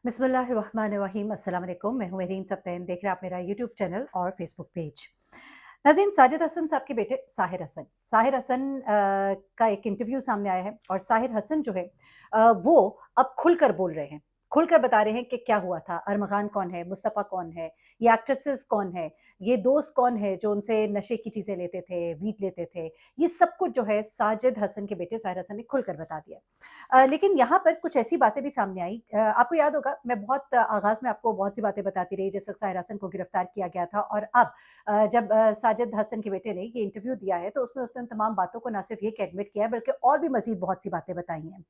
बिस्मिल्लाहिर्रहमानिर्रहीम। अस्सलाम वालेकुम। मैं हूँ मेरीन सब्तैन। देख रहे हैं आप मेरा यूट्यूब चैनल और फेसबुक पेज। नाज़रीन, साजिद हसन साहब के बेटे साहिर हसन का एक इंटरव्यू सामने आया है और साहिर हसन जो है वो अब खुलकर बोल रहे हैं। खुलकर बता रहे हैं कि क्या हुआ था, अरमगान कौन है, मुस्तफ़ा कौन है, ये एक्ट्रेसेस कौन है, ये दोस्त कौन है जो उनसे नशे की चीज़ें लेते थे, वीट लेते थे। ये सब कुछ जो है साजिद हसन के बेटे साहिर हसन ने खुलकर बता दिया। लेकिन यहाँ पर कुछ ऐसी बातें भी सामने आई। आपको याद होगा मैं बहुत आगाज़ में आपको बहुत सी बातें बताती रही जिस वक़्त साहिर हसन को गिरफ्तार किया गया था और अब जब साजिद हसन के बेटे ने ये इंटरव्यू दिया है तो उसमें उसने उन तमाम बातों को ना सिर्फ ये कि एडमिट किया है बल्कि और भी मज़ीद बहुत सी बातें बताई हैं।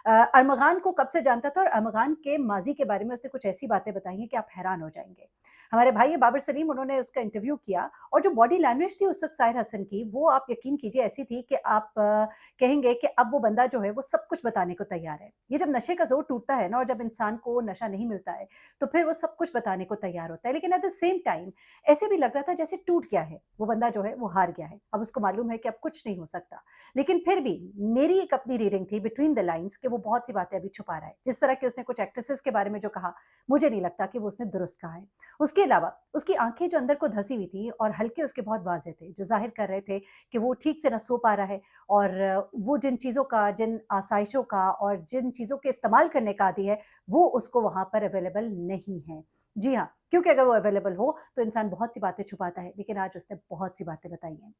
अरमगान को कब से जानता था और अरमगान के माज़ी के बारे में उसने कुछ ऐसी बातें बताई हैं कि आप हैरान हो जाएँगे। हमारे भाई है बाबर सलीम, उन्होंने उसका इंटरव्यू किया और जो बॉडी लैंग्वेज थी उस वक़्त साहिर हसन की, वो आप यकीन कीजिए ऐसी थी कि आप कहेंगे कि अब वो बंदा जो है वो सब कुछ बताने को तैयार है। ये जब नशे का ज़ोर टूटता है ना और जब इंसान को नशा नहीं मिलता है, तो फिर वो सब कुछ बताने को तैयार होता है। लेकिन एट द सेम टाइम ऐसे भी लग रहा था जैसे टूट गया है, वो बंदा जो है वो हार गया है। अब उसको मालूम है कि अब कुछ नहीं हो सकता। लेकिन फिर भी मेरी एक अपनी रीडिंग थी बिटवीन द लाइन्स कि वो बहुत सी बातें अभी छुपा रहा है। जिस तरह की उसने कुछ एक्ट्रेसेस के बारे में जो कहा, मुझे नहीं लगता कि वो उसने दुरुस्त कहा है। उसके अलावा उसकी आँखें जो अंदर को धँसी हुई थी और हल्के उसके बहुत वाज़ेह थे, जो ज़ाहिर कर रहे थे कि वो ठीक से ना सो पा रहा है और वो जिन चीज़ों का, जिन आसाइशों का और जिन चीज़ों के इस्तेमाल करने का आदी है, वो उसको वहाँ पर अवेलेबल नहीं है। जी हाँ, क्योंकि अगर वो अवेलेबल हो, तो इंसान बहुत सी बातें छुपाता है, लेकिन आज उसने बहुत सी बातें बताई हैं।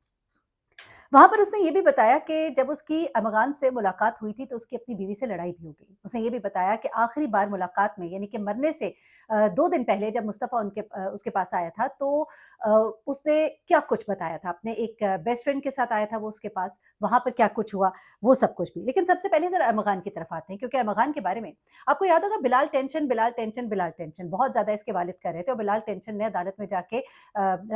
वहाँ पर उसने ये भी बताया कि जब उसकी अमगान से मुलाकात हुई थी, तो उसकी अपनी बीवी से लड़ाई भी हो गई। उसने ये भी बताया कि आखिरी बार मुलाकात में यानी कि मरने से 2 दिन पहले जब मुस्तफ़ा उसके पास आया था, तो अ, उसने क्या कुछ बताया था। अपने एक बेस्ट फ्रेंड के साथ आया था वो उसके पास, वहाँ पर क्या कुछ हुआ, वो सब कुछ भी। लेकिन सबसे पहले ज़रा अरमगान की तरफ आते हैं, क्योंकि अरमगान के बारे में आपको याद होगा Bilal tension, Bilal tension, Bilal tension बहुत ज़्यादा इसके वालिद कर रहे थे और बिलाल टेंशन ने अदालत में जाके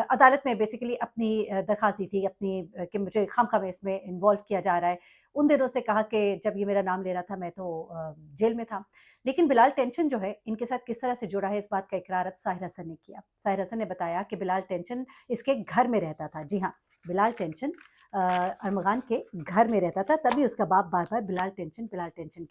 अदालत में बेसिकली अपनी दरख्वास्त दी थी अपनी कि मुझे खामखा में इसमें इन्वॉल्व किया जा रहा है। उन दिनों से कहा कि जब ये मेरा नाम ले रहा था मैं तो जेल में था। लेकिन बिलाल टेंशन जो है इनके साथ किस तरह से जुड़ा है इस बात का इकरार अब साहिर हसन ने किया। साहिर हसन ने बताया कि बिलाल टेंशन इसके घर में रहता था। जी हाँ, बिलाल टेंशन अरमगान के घर में रहता था, तभी उसका बाप बार-बार बिलाल टेंशन कह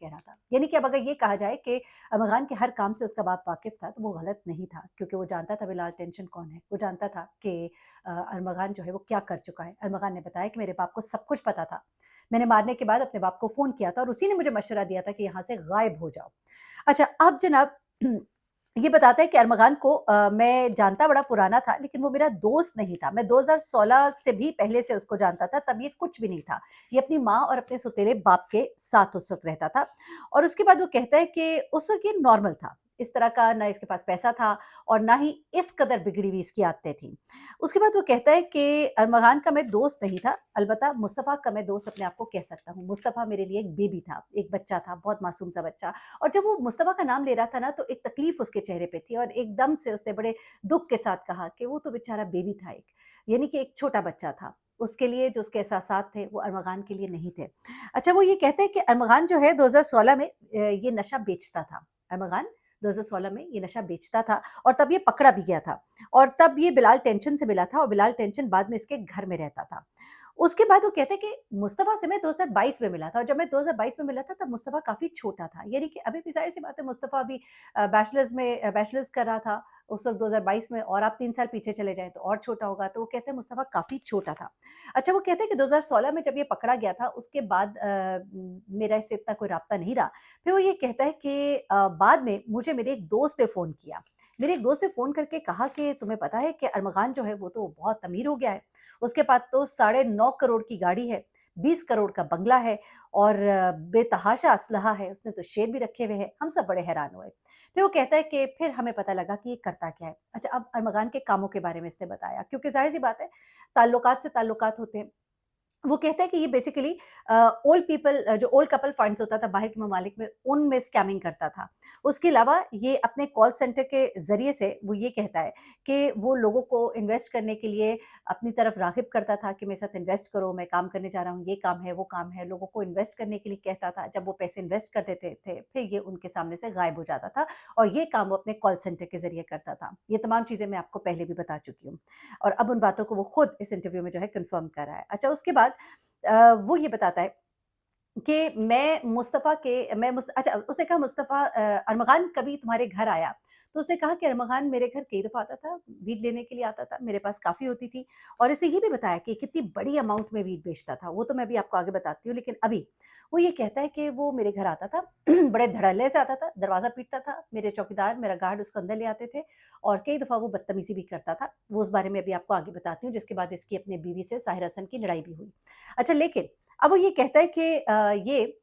रहा था। यानी कि अब अगर ये कहा जाए कि अरमगान के हर काम से उसका बाप वाकिफ़ था, तो वो गलत नहीं था, क्योंकि वो जानता था बिलाल टेंशन कौन है। वो जानता था कि अरमगान जो है वो क्या कर चुका है। अरमगान ने बताया कि मेरे बाप को सब कुछ पता था। मैंने मारने के बाद अपने बाप को फ़ोन किया था और उसी ने मुझे मशवरा दिया था कि यहाँ से गायब हो जाओ। अच्छा, अब जनाब ये बताता है कि अरमगान को मैं जानता बड़ा पुराना था, लेकिन वो मेरा दोस्त नहीं था। मैं 2016 से भी पहले से उसको जानता था, तब ये कुछ भी नहीं था। ये अपनी माँ और अपने सौतेले बाप के साथ उस वक़्त रहता था और उसके बाद वो कहता है कि उस वक़्त ये नॉर्मल था। इस तरह का ना इसके पास पैसा था और ना ही इस कदर बिगड़ी हुई इसकी आदतें थीं। उसके बाद वो कहता है कि अरमगान का मैं दोस्त नहीं था, अलबत्ता मुस्तफ़ा का मैं दोस्त अपने आप को कह सकता हूँ। मुस्तफ़ा मेरे लिए एक बेबी था, एक बच्चा था, बहुत मासूम सा बच्चा। और जब वो मुस्तफ़ा का नाम ले रहा था ना, तो एक तकलीफ़ उसके चेहरे पे थी और एकदम से उसने बड़े दुःख के साथ कहा कि वो तो बेचारा बेबी था एक, यानी कि एक छोटा बच्चा था। उसके लिए जो उसके एहसासात थे, वो अरमगान के लिए नहीं थे। अच्छा, वो ये कहते हैं कि अरमगान जो है 2016 में ये नशा बेचता था। अरमगान 2016 में ये नशा बेचता था और तब ये पकड़ा भी गया था और तब ये बिलाल टेंशन से मिला था और बिलाल टेंशन बाद में इसके घर में रहता था। उसके बाद वो कहते हैं कि मुस्तफ़ा से मैं 2022 में मिला था और जब मैं 2022 में मिला था तब मुस्तफ़ा काफ़ी छोटा था। यानी कि अभी भी ज़ाहिर-सी बात है मुस्तफ़ा अभी बैचलर्स कर रहा था उस वक़्त 2022 में और आप 3 साल पीछे चले जाएँ तो और छोटा होगा। तो वो कहते हैं मुस्तफ़ा काफ़ी छोटा था। अच्छा, वो कहते हैं कि 2016 में जब ये पकड़ा गया था उसके बाद मेरा इससे इतना कोई राब्ता नहीं रहा। फिर वो ये कहता है कि बाद में मुझे मेरे एक दोस्त ने फ़ोन किया। मेरे एक दोस्त ने फ़ोन करके कहा कि तुम्हें पता है कि अरमगान जो है वो तो बहुत अमीर हो गया है। उसके पास तो साढ़े 9 करोड़ की गाड़ी है, 20 करोड़ का बंगला है और बेतहाशा असलहा है, उसने तो शेर भी रखे हुए हैं। हम सब बड़े हैरान हुए। फिर वो कहता है कि फिर हमें पता लगा कि ये करता क्या है। अच्छा, अब अरमगान के कामों के बारे में इसने बताया क्योंकि ज़ाहिर-सी बात है ताल्लुकात से ताल्लुकात होते हैं। वो कहता है कि ये बेसिकली ओल्ड पीपल जो ओल्ड कपल फंड्स होता था बाहर के ममालिक में, उनमें स्कैमिंग करता था। उसके अलावा ये अपने कॉल सेंटर के ज़रिए से वो ये कहता है कि वो लोगों को इन्वेस्ट करने के लिए अपनी तरफ राग़िब करता था कि मेरे साथ इन्वेस्ट करो, मैं काम करने जा रहा हूँ, ये काम है, वो काम है। लोगों को इन्वेस्ट करने के लिए कहता था। जब वो पैसे इन्वेस्ट कर देते थे, फिर ये उनके सामने से गायब हो जाता था और ये काम वो अपने कॉल सेंटर के ज़रिए करता था। ये तमाम चीज़ें मैं आपको पहले भी बता चुकी हूँ और अब उन बातों को वो खुद इस इंटरव्यू में जो है कन्फर्म कर रहा है। अच्छा, उसके बाद वो ये बताता है कि अच्छा उसने कहा मुस्तफ़ा अरमग़ान कभी तुम्हारे घर आया? तो उसने कहा कि अरमग़ान मेरे घर कई दफ़ा आता था, वीड लेने के लिए आता था, मेरे पास काफ़ी होती थी और इसने ये भी बताया कि कितनी बड़ी अमाउंट में वीड बेचता था, वो तो मैं अभी आपको आगे बताती हूँ। लेकिन अभी वो ये कहता है कि वो मेरे घर आता था, बड़े धड़ल्ले से आता था, दरवाज़ा पीटता था, मेरे चौकीदार, मेरा गार्ड उसको अंदर ले आते थे और कई दफ़ा वो बदतमीज़ी भी करता था। वो उस बारे में अभी आपको आगे बताती हूँ, जिसके बाद इसकी अपनी बीवी से साहिर हसन की लड़ाई भी हुई। अच्छा लेकिन अब वो ये कहता है कि ये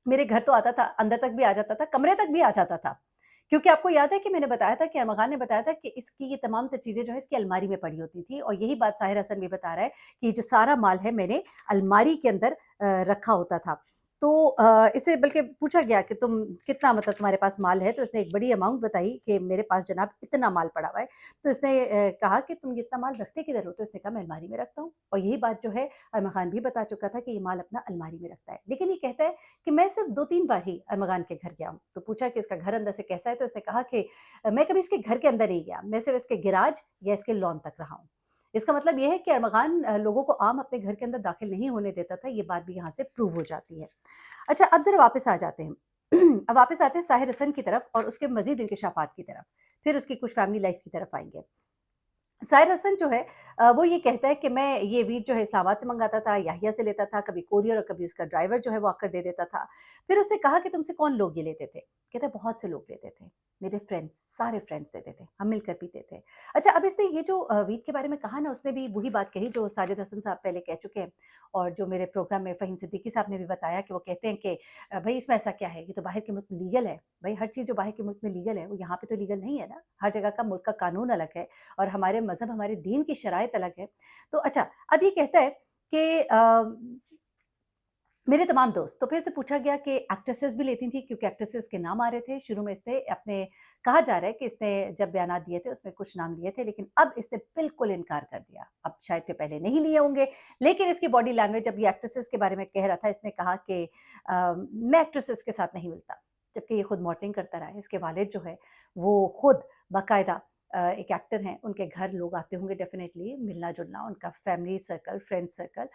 मेरे घर तो आता था, अंदर तक भी आ जाता था, कमरे तक भी आ जाता था। क्योंकि आपको याद है कि मैंने बताया था कि अरमग़ान ने बताया था कि इसकी ये तमाम चीज़ें जो है इसकी अलमारी में पड़ी होती थी और यही बात साहिर हसन भी बता रहा है कि जो सारा माल है मैंने अलमारी के अंदर रखा होता था। तो इससे बल्कि पूछा गया कि तुम कितना मतलब तुम्हारे पास माल है? तो इसने एक बड़ी अमाउंट बताई कि मेरे पास जनाब इतना माल पड़ा हुआ है। तो इसने कहा कि तुम इतना माल रखते किधर हो? तो इसने कहा मैं अलमारी में रखता हूँ और यही बात जो है अरमग़ान भी बता चुका था कि ये माल अपना अलमारी में रखता है। लेकिन ये कहता है कि मैं सिर्फ़ 2-3 बार ही अरमग़ान के घर गया हूँ। तो पूछा कि इसका घर अंदर से कैसा है? तो इसने कहा कि मैं कभी इसके घर के अंदर नहीं गया, मैं सिर्फ़ इसके गैराज या इसके लॉन तक रहा हूँ। इसका मतलब ये है कि अरमग़ान लोगों को आम अपने घर के अंदर दाखिल नहीं होने देता था, ये बात भी यहाँ से प्रूव हो जाती है। अच्छा अब ज़रा वापस आ जाते हैं। अब वापस आते हैं साहिर हसन की तरफ और उसके मज़ीद इंकशाफ़ात की तरफ, फिर उसकी कुछ फैमिली लाइफ़ की तरफ आएँगे। साहिर हसन जो है वो ये कहता है कि मैं ये वीट जो है इस्लामाबाद से मँगाता था, याहिया से लेता था, कभी कोरियर और कभी उसका ड्राइवर जो है वो आकर दे देता था। फिर उससे कहा कि तुमसे कौन लोग ये लेते थे? कहता है बहुत से लोग लेते थे। मेरे फ्रेंड्स, सारे फ्रेंड्स लेते थे, हम मिलकर पीते थे। अच्छा अब इसने ये जो वीट के बारे में कहा ना उसने भी वही बात कही जो साजिद हसन साहब पहले कह चुके हैं और जो मेरे प्रोग्राम में फ़हीम सिद्दीकी साहब ने भी बताया कि वो कहते हैं कि भई इसमें ऐसा क्या है? ये तो बाहर के मुल्क में लीगल है। भई हर चीज़ जो बाहर के मुल्क में लीगल है, वो यहाँ पे तो लीगल नहीं है ना। हर जगह का मुल्क का कानून अलग है। और हमारे मज़हब, हमारे दीन की शराइत अलग है। तो अच्छा, अब ये कहता है कि मेरे तमाम दोस्त तो फिर से पूछा गया कि एक्ट्रेसेस भी लेती थी क्योंकि एक्ट्रेसेस के नाम आ रहे थे। शुरू में इसने अपने कहा जा रहा है कि इसने जब बयानात दिए थे उसमें कुछ नाम लिए थे लेकिन अब इसने बिल्कुल इनकार कर दिया। अब शायद के पहले नहीं लिए होंगे लेकिन इसकी बॉडी लैंग्वेज जब ये एक्ट्रेसेस के बारे में कह रहा था इसने कहा कि मैं एक्ट्रेसेस के साथ नहीं मिलता। जबकि ये खुद मॉडलिंग करता रहा है। इसके वालिद जो है वो खुद बाकायदा एक एक्टर हैं, उनके घर लोग आते होंगे डेफ़िनेटली मिलना-जुलना, उनका फैमिली सर्कल, फ्रेंड सर्कल,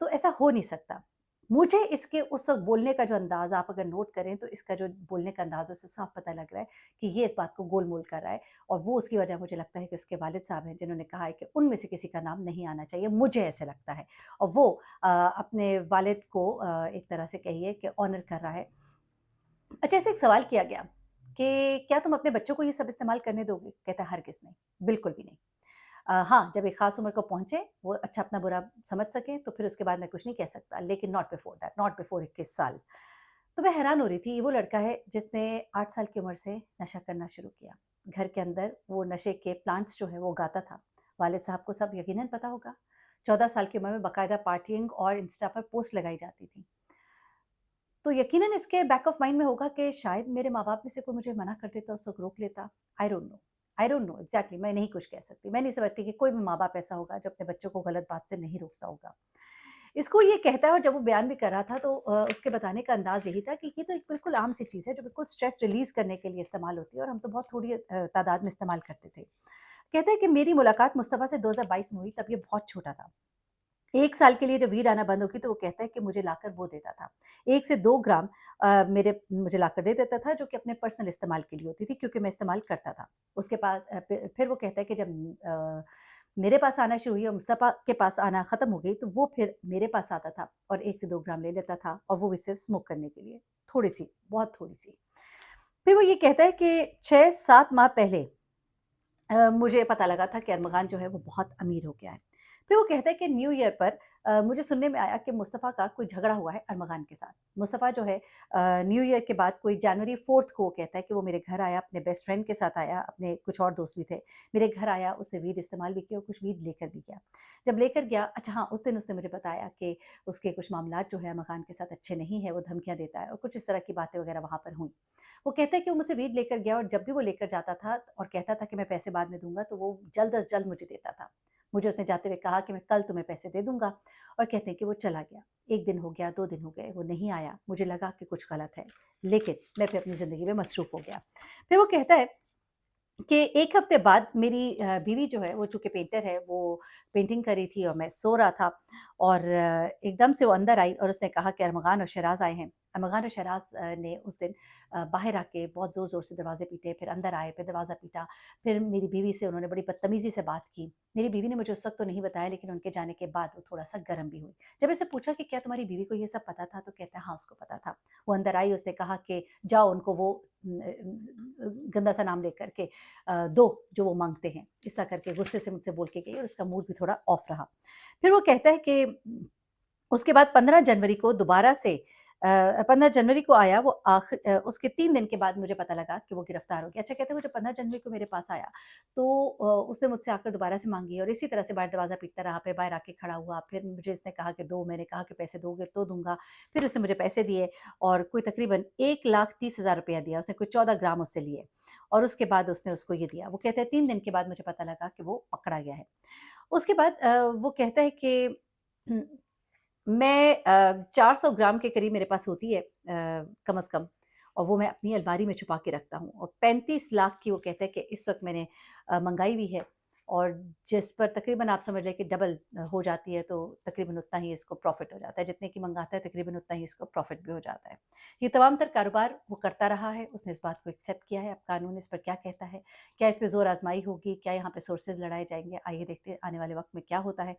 तो ऐसा हो नहीं सकता। मुझे इसके उस वक़्त बोलने का जो अंदाज़ आप अगर नोट करें तो इसका जो बोलने का अंदाज़ है उससे साफ पता लग रहा है कि ये इस बात को गोल-मोल कर रहा है और वो उसकी वजह मुझे लगता है कि उसके वालिद साहब हैं जिन्होंने कहा है कि उनमें से किसी का नाम नहीं आना चाहिए, मुझे ऐसे लगता है। और वो अपने वालिद को एक तरह से कहिए कि ऑनर कर रहा है। अच्छा इससे एक सवाल किया गया कि क्या तुम अपने बच्चों को ये सब इस्तेमाल करने दोगे? कहता है हरगिज़ नहीं, बिल्कुल भी नहीं। हाँ, जब एक ख़ास उम्र को पहुँचे, वो अच्छा अपना बुरा समझ सकें, तो फिर उसके बाद मैं कुछ नहीं कह सकता, लेकिन not before that, not before 21 साल। तो मैं हैरान हो रही थी, ये वो लड़का है जिसने 8 साल की उम्र से नशा करना शुरू किया। घर के अंदर वो नशे के प्लांट्स जो हैं वो उगाता था। वालिद साहब को सब यकीनन पता होगा। 14 साल की उम्र में बाकायदा पार्टिंग और इंस्टा पर पोस्ट लगाई जाती थी। तो यकीनन इसके बैक ऑफ माइंड में होगा कि शायद मेरे माँ-बाप में से कोई मुझे मना कर देता, उस वक़्त रोक लेता। I don't know. I don't know exactly मैं नहीं कुछ कह सकती। मैं नहीं समझती कि कोई भी माँ-बाप ऐसा होगा जो अपने बच्चों को गलत बात से नहीं रोकता होगा। इसको ये कहता है और जब वो बयान भी कर रहा था तो उसके बताने का अंदाज़ यही था कि ये तो एक बिल्कुल आम सी चीज़ है जो बिल्कुल स्ट्रेस रिलीज़ करने के लिए इस्तेमाल होती है और हम तो बहुत थोड़ी तादाद में इस्तेमाल करते थे। कहता है कि मेरी मुलाकात मुस्तफ़ा से 2022 में हुई तब ये बहुत छोटा था। 1 साल के लिए जब वीड आना बंद हो गई तो वो कहता है कि मुझे लाकर वो देता था। 1 से 2 ग्राम मेरे मुझे लाकर दे देता था जो कि अपने पर्सनल इस्तेमाल के लिए होती थी क्योंकि मैं इस्तेमाल करता था। उसके बाद फिर वो कहता है कि जब मेरे पास आना शुरू हुई और मुस्तफ़ा के पास आना ख़त्म हो गई तो वो फिर मेरे पास आता था और 1 से 2 ग्राम ले लेता था और वो भी सिर्फ़ स्मोक करने के लिए, थोड़ी-सी, बहुत थोड़ी-सी। फिर वो ये कहता है कि 6-7 माह पहले मुझे पता लगा था कि अरमग़ान जो है वो बहुत अमीर हो गया है। फिर वो कहता है कि न्यू ईयर पर मुझे सुनने में आया कि मुस्तफ़ा का कोई झगड़ा हुआ है अरमग़ान के साथ। मुस्तफ़ा जो है न्यू ईयर के बाद कोई जनवरी 4th को वो कहता है कि वो मेरे घर आया, अपने बेस्ट फ्रेंड के साथ आया, अपने कुछ और दोस्त भी थे। मेरे घर आया, उसने वीड इस्तेमाल भी किया और कुछ वीड लेकर भी गया। जब लेकर गया अच्छा हाँ, उस दिन उसने मुझे बताया कि उसके कुछ मामलात जो है अरमग़ान के साथ अच्छे नहीं हैं, वो धमकियाँ देता है और कुछ इस तरह की बातें वग़ैरह वहाँ पर हुईं। वो कहता है कि वो मुझसे वीड लेकर गया और जब भी वो लेकर जाता था और कहता था कि मैं पैसे बाद में दूँगा, तो वो जल्द अज़ जल्द मुझे देता था। मुझे उसने जाते हुए कहा कि मैं कल तुम्हें पैसे दे दूँगा और कहते हैं कि वो चला गया। 1 दिन हो गया, 2 दिन हो गए, वो नहीं आया। मुझे लगा कि कुछ गलत है, लेकिन मैं फिर अपनी ज़िंदगी में मसरूफ़ हो गया। फिर वो कहता है कि 1 हफ्ते बाद मेरी बीवी जो है वो चूँकि पेंटर है, वो पेंटिंग कर रही थी और मैं सो रहा था और एकदम से वो अंदर आई और उसने कहा कि अरमगान और शहराज़ आए हैं। अरमगान और शहराज़ ने उस दिन बाहर आके बहुत ज़ोर-ज़ोर से दरवाज़े पीटे, फिर अंदर आए, फिर दरवाज़ा पीटा, फिर मेरी बीवी से उन्होंने बड़ी बदतमीज़ी से बात की। मेरी बीवी ने मुझे उस वक़्त तो नहीं बताया, लेकिन उनके जाने के बाद वो थोड़ा-सा गर्म भी हुई। जब इससे पूछा कि क्या तुम्हारी बीवी को ये सब पता था? तो कहता है हाँ, उसको पता था। वो अंदर आई, उसने कहा कि जाओ उनको वो गंदा सा नाम लेकर के दो जो वो माँगते हैं। इस तरह करके गुस्से से मुझसे बोल के गई और उसका मूड भी थोड़ा ऑफ रहा। फिर वो कहता है कि उसके बाद 15 जनवरी को दोबारा से 15 जनवरी को आया वो उसके 3 दिन के बाद मुझे पता लगा कि वो गिरफ्तार हो गया। अच्छा कहते हैं वो जब 15 जनवरी को मेरे पास आया तो उसने मुझसे आकर दोबारा से माँगी और इसी तरह से बाहर दरवाज़ा पीटता रहा, फिर बाहर आके खड़ा हुआ, फिर मुझे इसने कहा कि दो, मैंने कहा कि पैसे दोगे तो दूँगा। फिर उसने मुझे पैसे दिए और कोई तकरीबन 1,30,000 रुपया दिया, उसने कोई 14 ग्राम मुझसे लिए और उसके बाद उसने उसको ये दिया। वो कहते हैं 3 दिन के बाद मुझे पता लगा कि वो पकड़ा गया है। उसके बाद वो कहता है कि मैं 400 ग्राम के करीब मेरे पास होती है कम से कम और वो मैं अपनी अलमारी में छुपा के रखता हूँ और 35 लाख की वो कहता है कि इस वक़्त मैंने मंगाई हुई है और जिस पर तकरीबन आप समझ लें कि डबल हो जाती है तो तकरीबन उतना ही इसको प्रॉफ़िट हो जाता है। जितने की मँगाता है तकरीबन उतना ही इसको प्रॉफ़िट भी हो जाता है। ये तमाम तर कारोबार वो करता रहा है, उसने इस बात को एक्सेप्ट किया है। अब कानून इस पर क्या कहता है? क्या इस पे ज़ोर आज़माई होगी? क्या यहाँ पे सोर्सेज़ लड़ाए जाएँगे? आइए देखते हैं आने वाले वक़्त में क्या होता है।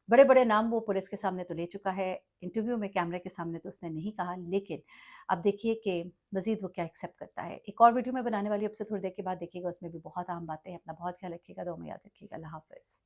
बड़े-बड़े नाम वो पुलिस के सामने तो ले चुका है, इंटरव्यू में कैमरे के सामने तो उसने नहीं कहा, लेकिन अब देखिए कि मज़ीद वो क्या एक्सेप्ट करता है। एक और वीडियो मैं बनाने वाली हूँ, अब से थोड़ी देर के बाद देखिएगा, उसमें भी बहुत अहम बातें हैं। अपना बहुत ख्याल रखिएगा, दुआ में याद रखिएगा। अल्लाह हाफ़िज़।